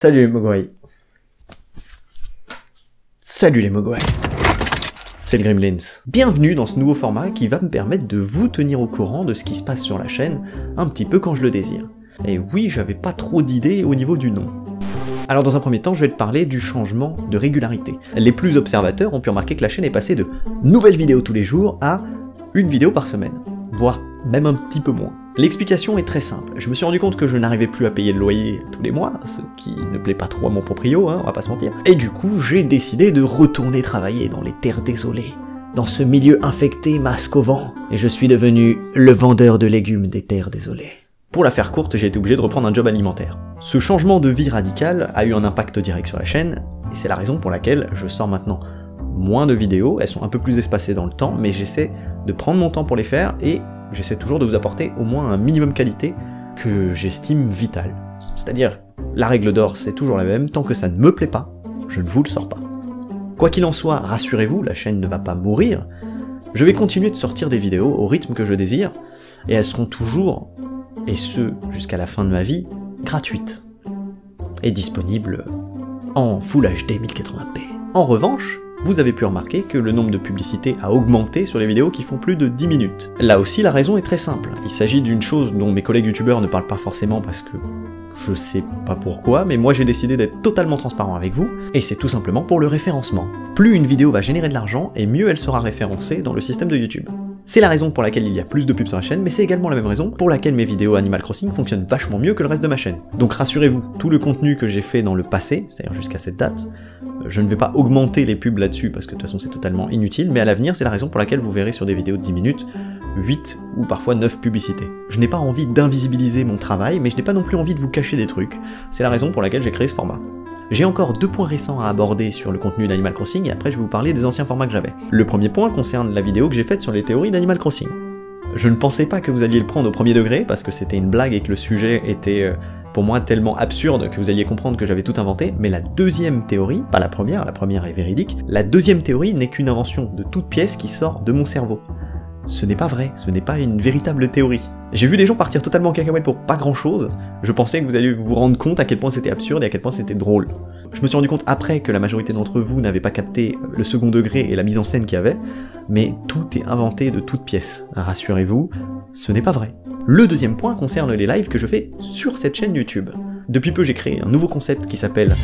Salut les Mogwai. Salut les Mogwai. C'est le Gremlins. Bienvenue dans ce nouveau format qui va me permettre de vous tenir au courant de ce qui se passe sur la chaîne, un petit peu quand je le désire. Et oui, j'avais pas trop d'idées au niveau du nom. Alors dans un premier temps, je vais te parler du changement de régularité. Les plus observateurs ont pu remarquer que la chaîne est passée de nouvelles vidéos tous les jours à une vidéo par semaine, voire même un petit peu moins. L'explication est très simple, je me suis rendu compte que je n'arrivais plus à payer le loyer tous les mois, ce qui ne plaît pas trop à mon proprio, on va pas se mentir, et du coup j'ai décidé de retourner travailler dans les terres désolées, dans ce milieu infecté masque au vent, et je suis devenu le vendeur de légumes des terres désolées. Pour la faire courte, j'ai été obligé de reprendre un job alimentaire. Ce changement de vie radical a eu un impact direct sur la chaîne, et c'est la raison pour laquelle je sors maintenant moins de vidéos, elles sont un peu plus espacées dans le temps, mais j'essaie de prendre mon temps pour les faire, et j'essaie toujours de vous apporter au moins un minimum qualité que j'estime vital. C'est-à-dire, la règle d'or c'est toujours la même, tant que ça ne me plaît pas, je ne vous le sors pas. Quoi qu'il en soit, rassurez-vous, la chaîne ne va pas mourir, je vais continuer de sortir des vidéos au rythme que je désire, et elles seront toujours, et ce jusqu'à la fin de ma vie, gratuites. Et disponibles en Full HD 1080p. En revanche, vous avez pu remarquer que le nombre de publicités a augmenté sur les vidéos qui font plus de 10 minutes. Là aussi, la raison est très simple. Il s'agit d'une chose dont mes collègues youtubeurs ne parlent pas forcément parce que je sais pas pourquoi, mais moi j'ai décidé d'être totalement transparent avec vous, et c'est tout simplement pour le référencement. Plus une vidéo va générer de l'argent, et mieux elle sera référencée dans le système de YouTube. C'est la raison pour laquelle il y a plus de pubs sur la chaîne, mais c'est également la même raison pour laquelle mes vidéos Animal Crossing fonctionnent vachement mieux que le reste de ma chaîne. Donc rassurez-vous, tout le contenu que j'ai fait dans le passé, c'est-à-dire jusqu'à cette date, je ne vais pas augmenter les pubs là-dessus parce que de toute façon c'est totalement inutile, mais à l'avenir c'est la raison pour laquelle vous verrez sur des vidéos de 10 minutes 8 ou parfois 9 publicités. Je n'ai pas envie d'invisibiliser mon travail, mais je n'ai pas non plus envie de vous cacher des trucs. C'est la raison pour laquelle j'ai créé ce format. J'ai encore 2 points récents à aborder sur le contenu d'Animal Crossing, et après je vais vous parler des anciens formats que j'avais. Le premier point concerne la vidéo que j'ai faite sur les théories d'Animal Crossing. Je ne pensais pas que vous alliez le prendre au premier degré, parce que c'était une blague et que le sujet était pour moi tellement absurde que vous alliez comprendre que j'avais tout inventé, mais la deuxième théorie, pas la première est véridique, la deuxième théorie n'est qu'une invention de toute pièce qui sort de mon cerveau. Ce n'est pas vrai, ce n'est pas une véritable théorie. J'ai vu des gens partir totalement en cacahuète pour pas grand chose, je pensais que vous alliez vous rendre compte à quel point c'était absurde et à quel point c'était drôle. Je me suis rendu compte après que la majorité d'entre vous n'avaient pas capté le second degré et la mise en scène qu'il y avait, mais tout est inventé de toutes pièces. Rassurez-vous, ce n'est pas vrai. Le deuxième point concerne les lives que je fais sur cette chaîne YouTube. Depuis peu j'ai créé un nouveau concept qui s'appelle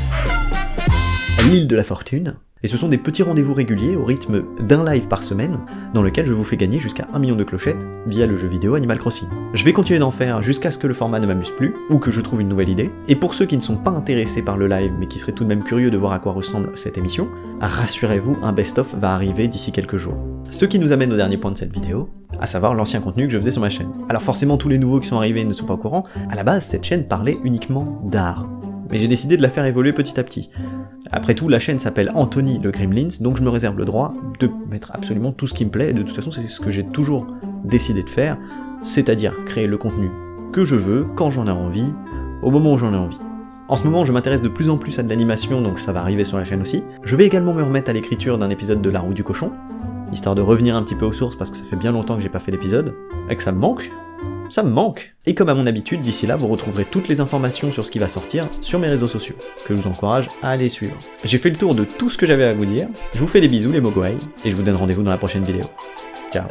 l'île de la fortune, et ce sont des petits rendez-vous réguliers au rythme d'un live par semaine, dans lequel je vous fais gagner jusqu'à 1 million de clochettes via le jeu vidéo Animal Crossing. Je vais continuer d'en faire jusqu'à ce que le format ne m'amuse plus, ou que je trouve une nouvelle idée, et pour ceux qui ne sont pas intéressés par le live mais qui seraient tout de même curieux de voir à quoi ressemble cette émission, rassurez-vous, un best-of va arriver d'ici quelques jours. Ce qui nous amène au dernier point de cette vidéo, à savoir l'ancien contenu que je faisais sur ma chaîne. Alors forcément tous les nouveaux qui sont arrivés ne sont pas au courant, à la base cette chaîne parlait uniquement d'art. Mais j'ai décidé de la faire évoluer petit à petit. Après tout, la chaîne s'appelle Anthony le Gremlins, donc je me réserve le droit de mettre absolument tout ce qui me plaît, et de toute façon c'est ce que j'ai toujours décidé de faire, c'est-à-dire créer le contenu que je veux, quand j'en ai envie, au moment où j'en ai envie. En ce moment je m'intéresse de plus en plus à de l'animation, donc ça va arriver sur la chaîne aussi. Je vais également me remettre à l'écriture d'un épisode de La Roue du Cochon, histoire de revenir un petit peu aux sources parce que ça fait bien longtemps que j'ai pas fait d'épisode, et que ça me manque. Ça me manque. Et comme à mon habitude, d'ici là, vous retrouverez toutes les informations sur ce qui va sortir sur mes réseaux sociaux, que je vous encourage à aller suivre. J'ai fait le tour de tout ce que j'avais à vous dire, je vous fais des bisous les Mogwai, et je vous donne rendez-vous dans la prochaine vidéo. Ciao.